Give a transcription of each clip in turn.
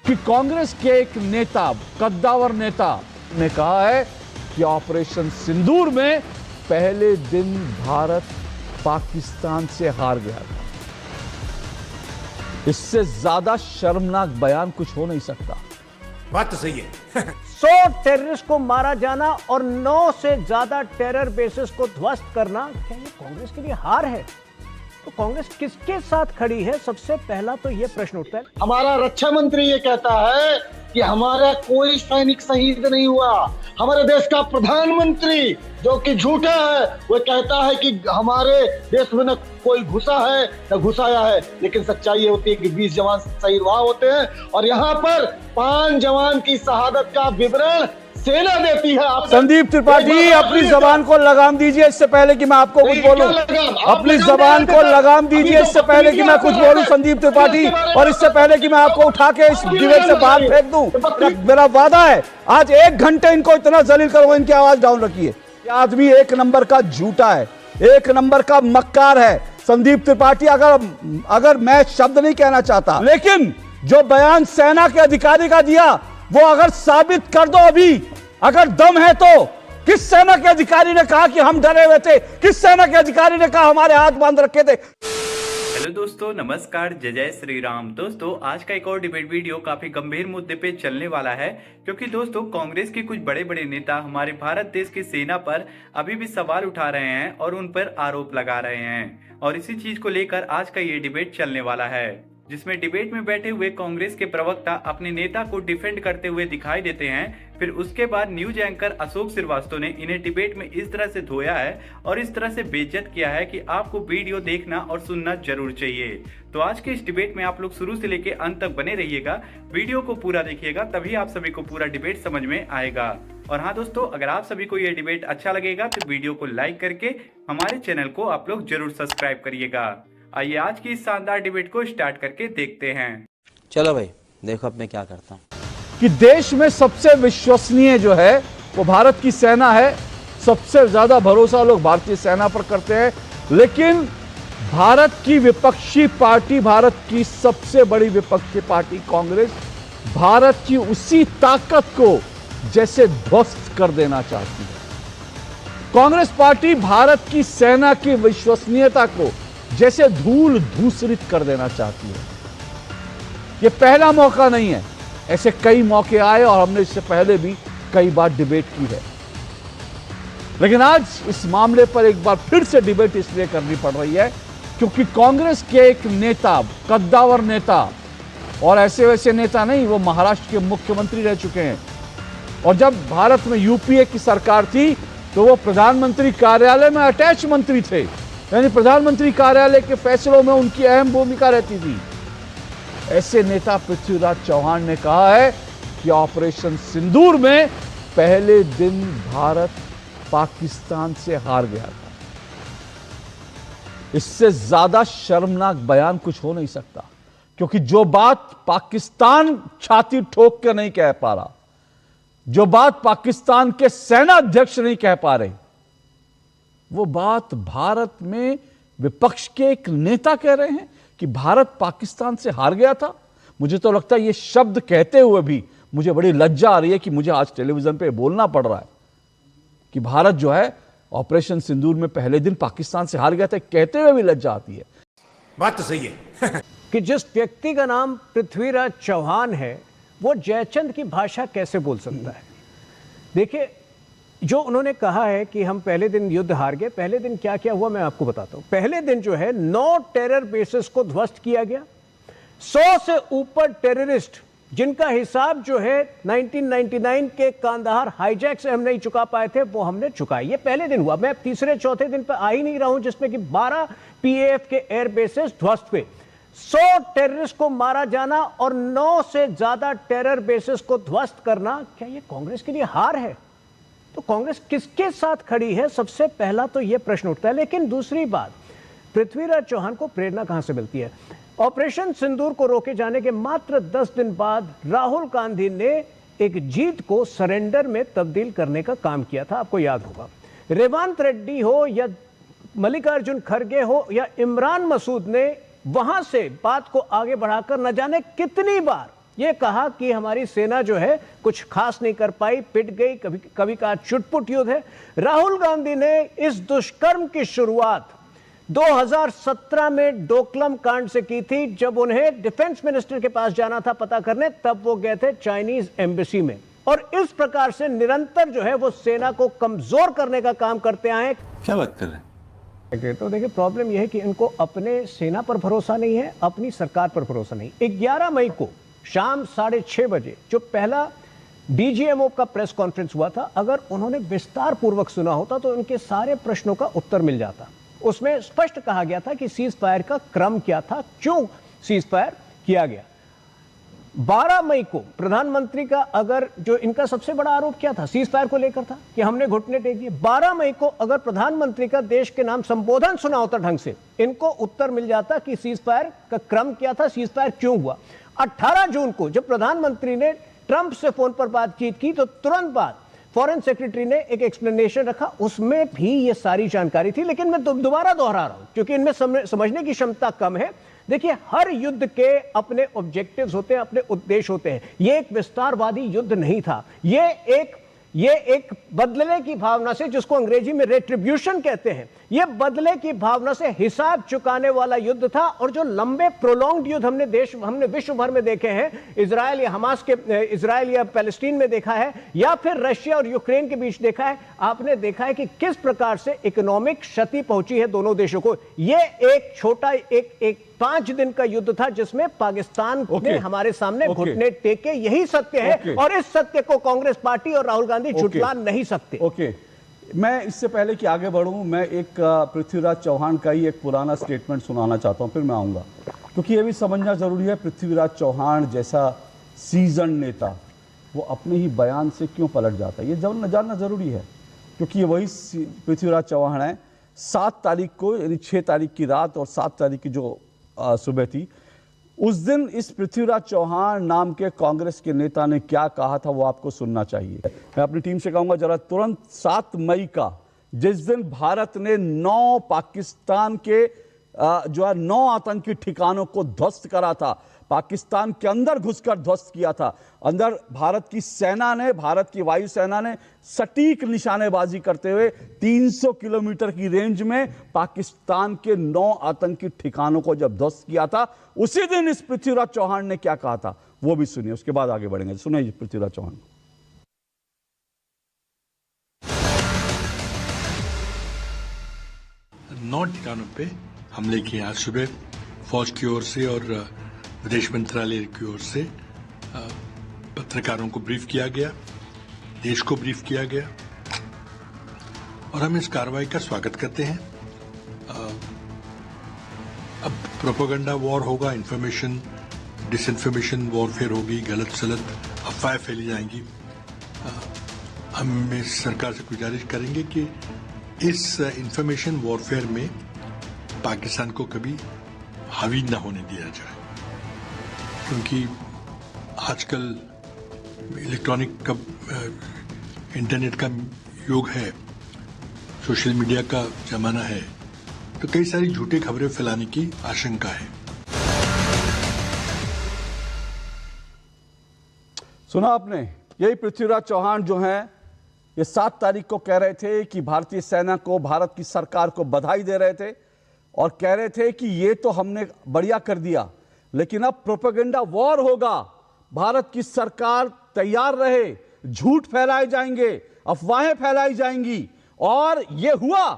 कि कांग्रेस के एक नेता, कद्दावर नेता ने कहा है कि ऑपरेशन सिंदूर में पहले दिन भारत पाकिस्तान से हार गया था। इससे ज्यादा शर्मनाक बयान कुछ हो नहीं सकता। बात तो सही है। 100 टेररिस्ट को मारा जाना और 9 से ज्यादा टेरर बेसिस को ध्वस्त करना, क्या ये कांग्रेस के लिए हार है? तो कांग्रेस किसके साथ खड़ी है? सबसे पहला तो ये प्रश्न उठता है। हमारा रक्षा मंत्री ये कहता है कि हमारा कोई सैनिक शहीद नहीं हुआ। हमारे देश का प्रधानमंत्री जो कि झूठा है, वो कहता है कि हमारे देश में न कोई घुसा है न घुसाया है। लेकिन सच्चाई ये होती है कि 20 जवान शहीद वहां होते हैं और यहाँ पर 5 जवान की शहादत का विवरण सेना देती है। संदीप त्रिपाठी, अपनी जबान को लगाम दीजिए इससे पहले कि मैं आपको कुछ बोलूं। अपनी जबान को लगाम दीजिए इससे पहले कि मैं कुछ बोलूं संदीप त्रिपाठी, और इससे पहले कि मैं आपको उठा के इस डिबेट से बाहर फेंक दूं। मेरा वादा है आज 1 घंटे इनको इतना जलील करूंगा, इनकी आवाज डाउन रखिए। ये आदमी 1 नंबर का झूठा है, 1 नंबर का मक्कार है। संदीप त्रिपाठी, अगर मैं शब्द नहीं कहना चाहता, लेकिन जो बयान सेना के अधिकारी का दिया वो अगर साबित कर दो, अभी अगर दम है तो। किस सेना के अधिकारी ने कहा कि हम डरे हुए थे? किस सेना के अधिकारी ने कहा हमारे हाथ बांध रखे थे? हेलो दोस्तों, नमस्कार, जय जय श्री राम। दोस्तों, आज का एक और डिबेट वीडियो काफी गंभीर मुद्दे पे चलने वाला है, क्योंकि दोस्तों कांग्रेस के कुछ बड़े बड़े नेता हमारे भारत देश की सेना पर अभी भी सवाल उठा रहे हैं और उन पर आरोप लगा रहे हैं। और इसी चीज को लेकर आज का ये डिबेट चलने वाला है, जिसमें डिबेट में बैठे हुए कांग्रेस के प्रवक्ता अपने नेता को डिफेंड करते हुए दिखाई देते हैं। फिर उसके बाद न्यूज एंकर अशोक श्रीवास्तव ने इन्हें डिबेट में इस तरह से धोया है और इस तरह से बेइज्जत किया है कि आपको वीडियो देखना और सुनना जरूर चाहिए। तो आज के इस डिबेट में आप लोग शुरू से लेकर अंत तक बने रहिएगा, वीडियो को पूरा देखिएगा, तभी आप सभी को पूरा डिबेट समझ में आएगा। और हाँ दोस्तों, अगर आप सभी को यह डिबेट अच्छा लगेगा तो वीडियो को लाइक करके हमारे चैनल को आप लोग जरूर सब्सक्राइब करिएगा। आइए आज की इस शानदार डिबेट को स्टार्ट करके देखते हैं। चलो भाई, देखो अब मैं क्या करता हूँ। कि देश में सबसे विश्वसनीय जो है वो भारत की सेना है। सबसे ज्यादा भरोसा लोग भारतीय सेना पर करते हैं, लेकिन भारत की विपक्षी पार्टी, भारत की सबसे बड़ी विपक्षी पार्टी कांग्रेस, भारत की उसी ताकत को जैसे ध्वस्त कर देना चाहती है। कांग्रेस पार्टी भारत की सेना की विश्वसनीयता को जैसे धूल धूसरित कर देना चाहती है। यह पहला मौका नहीं है, ऐसे कई मौके आए और हमने इससे पहले भी कई बार डिबेट की है। लेकिन आज इस मामले पर एक बार फिर से डिबेट इसलिए करनी पड़ रही है क्योंकि कांग्रेस के एक नेता, कद्दावर नेता, और ऐसे वैसे नेता नहीं, वो महाराष्ट्र के मुख्यमंत्री रह चुके हैं। और जब भारत में यूपीए की सरकार थी तो वो प्रधानमंत्री कार्यालय में अटैच मंत्री थे, यानी प्रधानमंत्री कार्यालय के फैसलों में उनकी अहम भूमिका रहती थी। ऐसे नेता पृथ्वीराज चौहान ने कहा है कि ऑपरेशन सिंदूर में पहले दिन भारत पाकिस्तान से हार गया था। इससे ज्यादा शर्मनाक बयान कुछ हो नहीं सकता, क्योंकि जो बात पाकिस्तान छाती ठोक के नहीं कह पा रहा, जो बात पाकिस्तान के सेना अध्यक्ष नहीं कह पा रहे, वो बात भारत में विपक्ष के एक नेता कह रहे हैं कि भारत पाकिस्तान से हार गया था। मुझे तो लगता है ये शब्द कहते हुए भी मुझे बड़ी लज्जा आ रही है कि मुझे आज टेलीविजन पे बोलना पड़ रहा है कि भारत जो है ऑपरेशन सिंदूर में पहले दिन पाकिस्तान से हार गया था। कहते हुए भी लज्जा आती है। बात तो सही है। कि जिस व्यक्ति का नाम पृथ्वीराज चौहान है वो जयचंद की भाषा कैसे बोल सकता है? देखिए, जो उन्होंने कहा है कि हम पहले दिन युद्ध हार गए, पहले दिन क्या क्या हुआ मैं आपको बताता हूं। पहले दिन जो है 9 टेरर बेसिस को ध्वस्त किया गया। 100 से ऊपर टेररिस्ट, जिनका हिसाब जो है 1999 के कांदाहार हाईजैक से हम नहीं चुका पाए थे, वो हमने चुकाई। ये पहले दिन हुआ। मैं तीसरे चौथे दिन पर आ ही नहीं रहा हूं जिसमें कि 12 पीएएफ के एयर बेसिस ध्वस्त हुए। 100 टेररिस्ट को मारा जाना और 9 से ज्यादा टेरर बेसिस को ध्वस्त करना, क्या ये कांग्रेस के लिए हार है? तो कांग्रेस किसके साथ खड़ी है? सबसे पहला तो यह प्रश्न उठता है। लेकिन दूसरी बात, पृथ्वीराज चौहान को प्रेरणा कहां से मिलती है? ऑपरेशन सिंदूर को रोके जाने के मात्र 10 दिन बाद राहुल गांधी ने एक जीत को सरेंडर में तब्दील करने का काम किया था। आपको याद होगा, रेवंत रेड्डी हो या मल्लिकार्जुन खड़गे हो या इमरान मसूद ने वहां से बात को आगे बढ़ाकर न जाने कितनी बार ये कहा कि हमारी सेना जो है कुछ खास नहीं कर पाई, पिट गई, कभी कभी कहा चुटपुट युद्ध है। राहुल गांधी ने इस दुष्कर्म की शुरुआत 2017 में डोकलम कांड से की थी, जब उन्हें डिफेंस मिनिस्टर के पास जाना था पता करने, तब वो गए थे चाइनीज एम्बेसी में। और इस प्रकार से निरंतर जो है वो सेना को कमजोर करने का काम करते आए। क्या बात कर रहे हैं? तो देखिए, प्रॉब्लम यह है कि इनको अपने सेना पर भरोसा नहीं है, अपनी सरकार पर भरोसा नहीं। 11 मई को शाम 6:30 बजे जो पहला डीजीएमओ का प्रेस कॉन्फ्रेंस हुआ था, अगर उन्होंने विस्तार पूर्वक सुना होता तो उनके सारे प्रश्नों का उत्तर मिल जाता। उसमें स्पष्ट कहा गया था कि सीज फायर का क्रम क्या था, क्यों सीज फायर किया गया। 12 मई को प्रधानमंत्री का, अगर जो इनका सबसे बड़ा आरोप क्या था सीज फायर को लेकर था कि हमने घुटने टेक दिए, 12 मई को अगर प्रधानमंत्री का देश के नाम संबोधन सुना होता ढंग से, इनको उत्तर मिल जाता कि सीज फायर का क्रम क्या था, सीज फायर क्यों हुआ। 18 जून को जब प्रधानमंत्री ने ट्रंप से फोन पर बातचीत की तो तुरंत बाद फॉरेन सेक्रेटरी ने एक एक्सप्लेनेशन रखा, उसमें भी ये सारी जानकारी थी। लेकिन मैं दोबारा दोहरा रहा हूं क्योंकि इनमें समझने की क्षमता कम है। देखिए, हर युद्ध के अपने ऑब्जेक्टिव्स होते हैं, अपने उद्देश्य होते हैं। ये एक विस्तारवादी युद्ध नहीं था, ये एक बदले की भावना से, जिसको अंग्रेजी में रेट्रिब्यूशन कहते हैं, ये बदले की भावना से हिसाब चुकाने वाला युद्ध था। और जो लंबे प्रोलॉन्ग्ड युद्ध हमने विश्व भर में देखे हैं, इजराइल या पैलेस्टीन में देखा है, या फिर रशिया और यूक्रेन के बीच देखा है, आपने देखा है कि किस प्रकार से इकोनॉमिक क्षति पहुंची है दोनों देशों को। ये एक छोटा एक 5 दिन का युद्ध था जिसमें पाकिस्तान ने हमारे सामने घुटने टेके। यही सत्य है और इस सत्य को कांग्रेस पार्टी और राहुल गांधी झुठला नहीं सकते। मैं इससे पहले कि आगे बढ़ूं, मैं एक पृथ्वीराज चौहान का ही एक पुराना स्टेटमेंट सुनाना चाहता हूं, फिर मैं आऊंगा, क्योंकि यह भी समझना जरूरी है पृथ्वीराज चौहान जैसा सीजन नेता वो अपने ही बयान से क्यों पलट जाता है, ये जानना जरूरी है। क्योंकि ये वही पृथ्वीराज चौहान है। 7 तारीख को, यानी 6 तारीख की रात और 7 तारीख की जो सुबह थी, उस दिन इस पृथ्वीराज चौहान नाम के कांग्रेस के नेता ने क्या कहा था वो आपको सुनना चाहिए। मैं अपनी टीम से कहूंगा जरा तुरंत 7 मई का, जिस दिन भारत ने 9 पाकिस्तान के जो है 9 आतंकी ठिकानों को ध्वस्त करा था, पाकिस्तान के अंदर घुसकर ध्वस्त किया था। अंदर भारत की सेना ने, भारत की वायुसेना ने सटीक निशानेबाजी करते हुए 300 किलोमीटर की रेंज में पाकिस्तान के 9 आतंकी ठिकानों को जब ध्वस्त किया था, उसी दिन इस पृथ्वीराज चौहान ने क्या कहा था वो भी सुनिए, उसके बाद आगे बढ़ेंगे। सुनिए पृथ्वीराज चौहान। 9 ठिकानों पे हमले किए आज सुबह फौज की ओर से और विदेश मंत्रालय की ओर से। पत्रकारों को ब्रीफ किया गया, देश को ब्रीफ किया गया और हम इस कार्रवाई का स्वागत करते हैं। अब प्रोपेगेंडा वॉर होगा, इंफॉर्मेशन डिसइंफॉर्मेशन वॉरफेयर होगी, गलत सलत अफवाहें फैली जाएंगी। हम इस सरकार से गुजारिश करेंगे कि इस इंफॉर्मेशन वॉरफेयर में पाकिस्तान को कभी हावी न होने दिया जाए, क्योंकि आजकल इलेक्ट्रॉनिक का इंटरनेट का युग है, सोशल मीडिया का जमाना है, तो कई सारी झूठी खबरें फैलाने की आशंका है। सुना आपने, यही पृथ्वीराज चौहान जो हैं, ये 7 तारीख को कह रहे थे कि भारतीय सेना को, भारत की सरकार को बधाई दे रहे थे और कह रहे थे कि ये तो हमने बढ़िया कर दिया, लेकिन अब प्रोपेगेंडा वॉर होगा, भारत की सरकार तैयार रहे, झूठ फैलाए जाएंगे, अफवाहें फैलाई जाएंगी। और ये हुआ,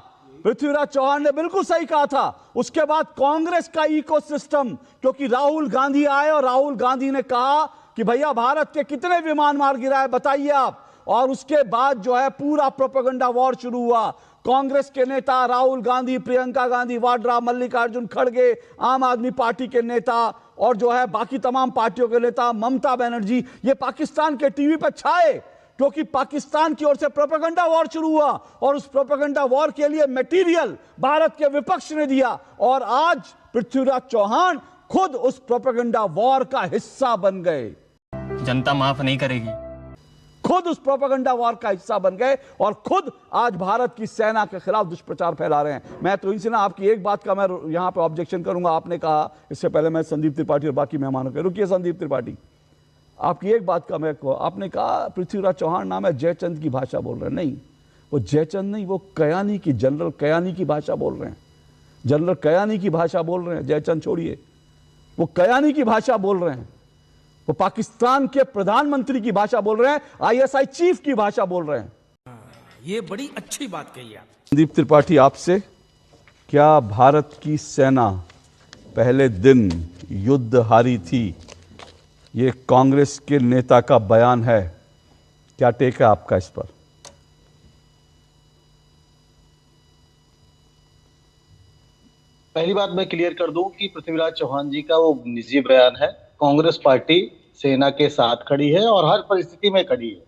पृथ्वीराज चौहान ने बिल्कुल सही कहा था। उसके बाद कांग्रेस का इकोसिस्टम, क्योंकि राहुल गांधी आए और राहुल गांधी ने कहा कि भैया भारत के कितने विमान मार गिराए बताइए आप, और उसके बाद जो है पूरा प्रोपेगेंडा वॉर शुरू हुआ। कांग्रेस के नेता राहुल गांधी, प्रियंका गांधी वाड्रा, मल्लिकार्जुन खड़गे, आम आदमी पार्टी के नेता और जो है बाकी तमाम पार्टियों के नेता, ममता बनर्जी, ये पाकिस्तान के टीवी पर छाए, क्योंकि पाकिस्तान की ओर से प्रोपेगेंडा वॉर शुरू हुआ और उस प्रोपेगेंडा वॉर के लिए मटेरियल भारत के विपक्ष ने दिया। और आज पृथ्वीराज चौहान खुद उस प्रोपेगेंडा वॉर का हिस्सा बन गए। जनता माफ नहीं करेगी, खुद उस प्रोपेगेंडा वॉर का हिस्सा बन गए और खुद आज भारत की सेना के खिलाफ दुष्प्रचार फैला रहे हैं। मैं तो इनसे ना आपकी एक बात का मैं यहां पे ऑब्जेक्शन करूंगा। आपने कहा, इससे पहले मैं संदीप त्रिपाठी और बाकी मेहमानों के, रुकिए संदीप त्रिपाठी, आपकी एक बात का मैं को आपने कहा पृथ्वीराज चौहान नाम है, जयचंद की भाषा बोल रहे हैं। नहीं, वो जयचंद नहीं, वो कयानी की, जनरल कयानी की भाषा बोल रहे हैं। जनरल कयानी की भाषा बोल रहे हैं, जयचंद छोड़िए, वो कयानी की भाषा बोल रहे हैं। वो पाकिस्तान के प्रधानमंत्री की भाषा बोल रहे हैं, आईएसआई चीफ की भाषा बोल रहे हैं। ये बड़ी अच्छी बात कही आप। संदीप त्रिपाठी, आपसे, क्या भारत की सेना पहले दिन युद्ध हारी थी, ये कांग्रेस के नेता का बयान है, क्या टेक है आपका इस पर? पहली बात मैं क्लियर कर दूं कि पृथ्वीराज चौहान जी का वो निजी बयान है। कांग्रेस पार्टी सेना के साथ खड़ी है और हर परिस्थिति में खड़ी है,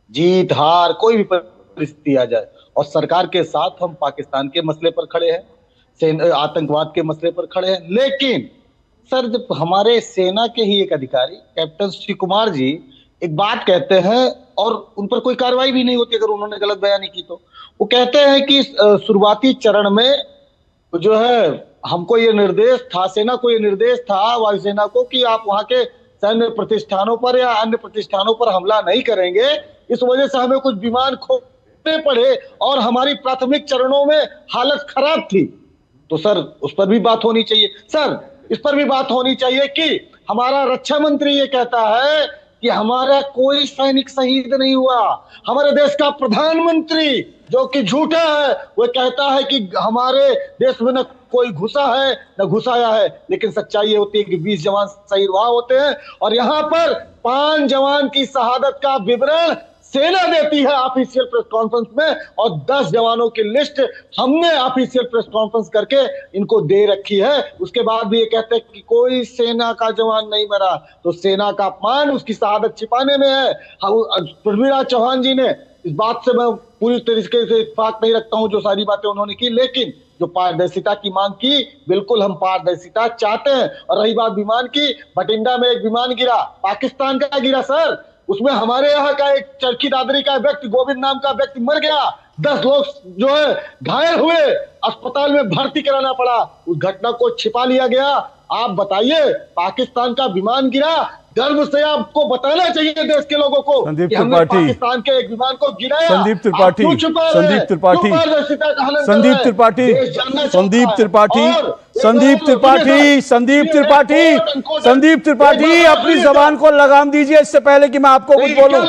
जीत हार कोई भी परिस्थिति आ जाए। और सरकार के साथ हम पाकिस्तान के मसले पर खड़े हैं, आतंकवाद के मसले पर खड़े हैं। लेकिन सर, जब हमारे सेना के ही एक अधिकारी कैप्टन श्री कुमार जी एक बात कहते हैं और उन पर कोई कार्रवाई भी नहीं होती अगर उन्होंने गलत बयानी की, तो वो कहते हैं कि शुरुआती चरण में जो है हमको ये निर्देश था, सेना को ये निर्देश था, वायुसेना को, कि आप वहां के सैन्य प्रतिष्ठानों पर या अन्य प्रतिष्ठानों पर हमला नहीं करेंगे। इस वजह से हमें कुछ विमान खोने पड़े और हमारी प्राथमिक चरणों में हालत खराब थी। तो सर, उस पर भी बात होनी चाहिए। सर, इस पर भी बात होनी चाहिए कि हमारा रक्षा मंत्री ये कहता है कि हमारा कोई सैनिक शहीद नहीं हुआ। हमारे देश का प्रधानमंत्री जो कि झूठा है, वो कहता है कि हमारे देश में न कोई घुसा है न घुसाया है। लेकिन सच्चाई ये होती है कि 20 जवान शहीद वहां होते हैं और यहाँ पर 5 जवान की शहादत का विवरण सेना देती है ऑफिशियल प्रेस कॉन्फ्रेंस में, और 10 जवानों की लिस्ट हमने ऑफिशियल प्रेस कॉन्फ्रेंस करके इनको दे रखी है। उसके बाद भी ये कहते हैं कि कोई सेना का जवान नहीं मरा। तो सेना का अपमान उसकी शहादत छिपाने में है। पृथ्वीराज चौहान जी ने, इस बात से मैं पूरी तरीके से इत्तेफाक नहीं रखता हूं जो सारी बातें उन्होंने की, लेकिन जो पारदर्शिता की मांग की, बिल्कुल हम पारदर्शिता चाहते हैं। और रही बात विमान की, बठिंडा में एक विमान गिरा, पाकिस्तान का गिरा सर, उसमें हमारे यहाँ का एक चरखी दादरी का व्यक्ति, गोविंद नाम का व्यक्ति मर गया, 10 लोग जो है घायल हुए, अस्पताल में भर्ती कराना पड़ा। उस घटना को छिपा लिया गया। आप बताइए, पाकिस्तान का विमान गिरा, गर्व से आपको बताना चाहिए देश के लोगों को कि हमने पाकिस्तान के एक विमान को गिराया। संदीप त्रिपाठी, संदीप त्रिपाठी, संदीप त्रिपाठी, संदीप त्रिपाठी, संदीप त्रिपाठी, संदीप त्रिपाठी, संदीप त्रिपाठी, अपनी जबान को लगाम दीजिए इससे पहले कि मैं आपको कुछ बोलूं।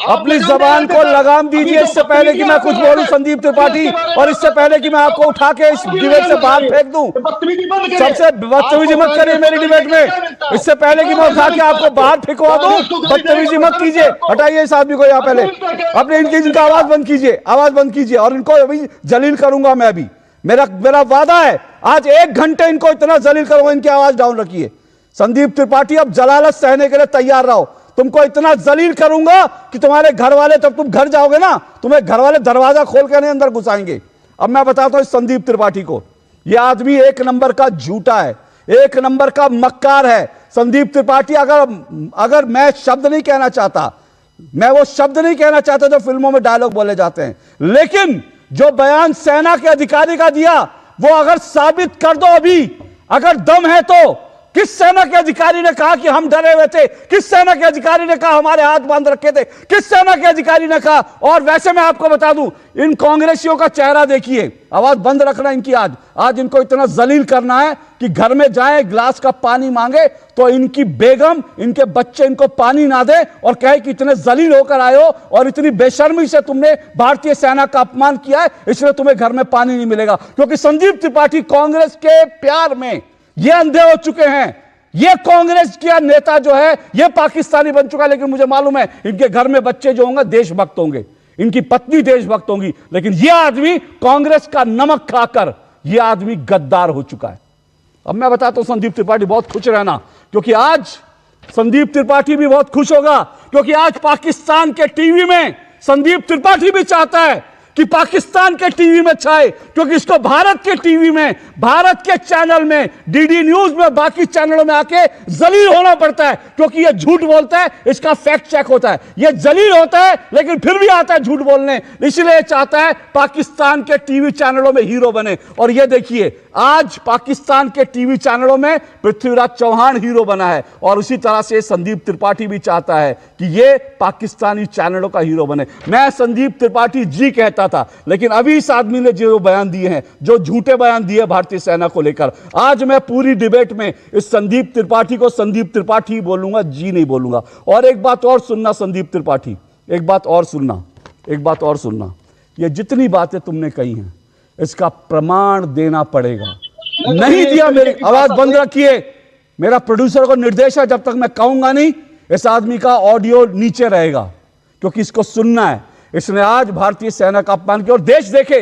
अपनी जबान को लगाम दीजिए इससे पहले कि मैं कुछ बोलूं संदीप त्रिपाठी, और इससे पहले कि मैं आपको उठा के इस डिबेट से बाहर फेंक दूं। सबसे बदतमीजी मत करिए मेरी डिबेट में। इससे पहले कि मैं उठा के आपको बाहर फेंकवा दूं, बदतमीजी मत कीजिए। हटाइए इस आदमी को यहाँ पहले, अपने इनका आवाज बंद कीजिए, आवाज बंद कीजिए, और इनको अभी जलील करूंगा मैं भी। मेरा वादा है, आज 1 घंटे इनको इतना जलील करूंगा, इनकी आवाज डाउन रखिए। संदीप त्रिपाठी, अब जलालत सहने के लिए तैयार रहो। तुमको इतना जलील करूंगा कि तुम्हारे घर वाले, जब तुम घर जाओगे ना, तुम्हें घर वाले दरवाजा खोल के नहीं अंदर घुसाएंगे। अब मैं बताता हूं संदीप त्रिपाठी को, यह आदमी 1 नंबर का झूठा है, 1 नंबर का मक्कार है। संदीप त्रिपाठी, अगर मैं शब्द नहीं कहना चाहता, मैं वो शब्द नहीं कहना चाहता जो फिल्मों में डायलॉग बोले जाते हैं, लेकिन जो बयान सेना के अधिकारी का दिया, वो अगर साबित कर दो अभी, अगर दम है तो। किस सेना के अधिकारी ने कहा कि हम डरे हुए थे? किस सेना के अधिकारी ने कहा हमारे हाथ बांध रखे थे? किस सेना के अधिकारी ने कहा? और वैसे मैं आपको बता दूं, इन कांग्रेसियों का चेहरा देखिए, आवाज बंद रखना इनकी। आज इनको इतना जलील करना है कि घर में जाए, गिलास का पानी मांगे तो इनकी बेगम, इनके बच्चे इनको पानी ना दे और कहे कि इतने जलील होकर आए हो और इतनी बेशर्मी से तुमने भारतीय सेना का अपमान किया है, इसलिए तुम्हें घर में पानी नहीं मिलेगा। क्योंकि संदीप त्रिपाठी कांग्रेस के प्यार में ये अंधे हो चुके हैं। ये कांग्रेस का नेता जो है, ये पाकिस्तानी बन चुका है। लेकिन मुझे मालूम है इनके घर में बच्चे जो होंगे देशभक्त होंगे, इनकी पत्नी देशभक्त होंगी, लेकिन यह आदमी कांग्रेस का नमक खाकर यह आदमी गद्दार हो चुका है। अब मैं बताता हूं संदीप त्रिपाठी, बहुत खुश रहना, क्योंकि आज संदीप त्रिपाठी भी बहुत खुश होगा, क्योंकि आज पाकिस्तान के टीवी में संदीप त्रिपाठी भी चाहता है कि पाकिस्तान के टीवी में छाए, क्योंकि इसको भारत के टीवी में, भारत के चैनल में, डीडी न्यूज में, बाकी चैनलों में आके जलील होना पड़ता है, क्योंकि ये झूठ बोलता है, इसका फैक्ट चेक होता है। ये जलील होता है लेकिन फिर भी आता है झूठ बोलने, इसलिए चाहता है पाकिस्तान के टीवी चैनलों में हीरो बने। और ये देखिए आज पाकिस्तान के टीवी चैनलों में पृथ्वीराज चौहान हीरो बना है, और उसी तरह से संदीप त्रिपाठी भी चाहता है कि ये पाकिस्तानी चैनलों का हीरो बने। मैं संदीप त्रिपाठी जी कहता था, लेकिन अभी इस आदमी ने जो बयान दिए हैं, जो झूठे बयान दिए भारतीय सेना को लेकर, आज मैं पूरी डिबेट में इस संदीप त्रिपाठी को संदीप त्रिपाठी ही बोलूंगा, जी नहीं बोलूंगा। और एक बात और सुनना संदीप त्रिपाठी, एक बात और सुनना, ये जितनी बातें तुमने कही हैं इसका प्रमाण देना पड़ेगा। नहीं दिया, मेरी आवाज बंद रखिए, मेरा प्रोड्यूसर को निर्देश है, जब तक मैं कहूंगा नहीं इस आदमी का ऑडियो नीचे रहेगा, क्योंकि इसको सुनना है। इसने आज भारतीय सेना का अपमान किया। और देश देखे,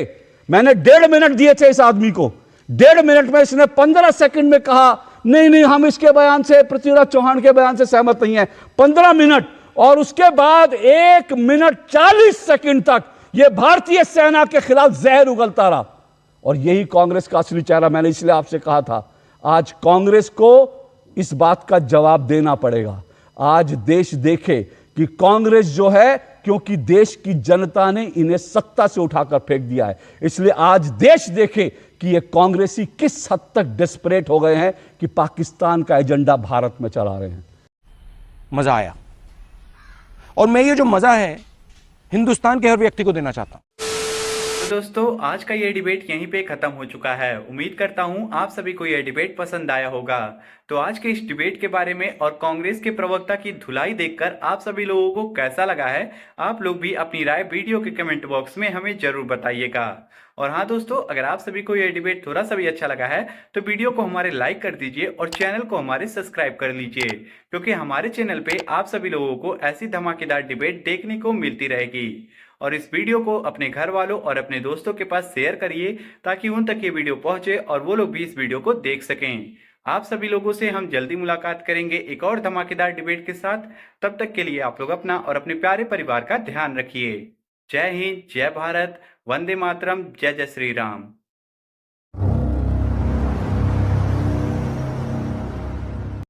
मैंने 1.5 मिनट दिए थे इस आदमी को, 1.5 मिनट में इसने 15 सेकंड में कहा नहीं हम इसके बयान से, पृथ्वीराज चौहान के बयान से सहमत नहीं है। 15 मिनट, और उसके बाद 1 मिनट 40 सेकंड तक यह भारतीय सेना के खिलाफ जहर उगलता रहा। और यही कांग्रेस का असली चेहरा, मैंने इसलिए आपसे कहा था आज कांग्रेस को इस बात का जवाब देना पड़ेगा। आज देश देखे कि कांग्रेस जो है, क्योंकि देश की जनता ने इन्हें सत्ता से उठाकर फेंक दिया है, इसलिए आज देश देखे कि ये कांग्रेसी किस हद तक डेस्परेट हो गए हैं कि पाकिस्तान का एजेंडा भारत में चला रहे हैं। मजा आया, और मैं ये जो मजा है हिंदुस्तान के हर व्यक्ति को देना चाहता हूं। तो दोस्तों आज का ये डिबेट यहीं पे खत्म हो चुका है। उम्मीद करता हूँ आप सभी को ये डिबेट पसंद आया होगा। तो आज के इस डिबेट के बारे में और कांग्रेस के प्रवक्ता की धुलाई देखकर आप सभी लोगों को कैसा लगा है, आप लोग भी अपनी राय वीडियो के कमेंट बॉक्स में हमें जरूर बताइएगा। और हाँ दोस्तों, अगर आप सभी को ये डिबेट थोड़ा सा भी अच्छा लगा है तो वीडियो को हमारे लाइक कर दीजिए और चैनल को हमारे सब्सक्राइब कर लीजिए, क्योंकि हमारे चैनल पे आप सभी लोगों को ऐसी धमाकेदार डिबेट देखने को मिलती रहेगी। और इस वीडियो को अपने घर वालों और अपने दोस्तों के पास शेयर करिए, ताकि उन तक ये वीडियो पहुंचे और वो लोग भी इस वीडियो को देख सकें। आप सभी लोगों से हम जल्दी मुलाकात करेंगे एक और धमाकेदार डिबेट के साथ। तब तक के लिए आप लोग अपना और अपने प्यारे परिवार का ध्यान रखिए। जय हिंद, जय भारत, वंदे मातरम, जय जय श्री राम।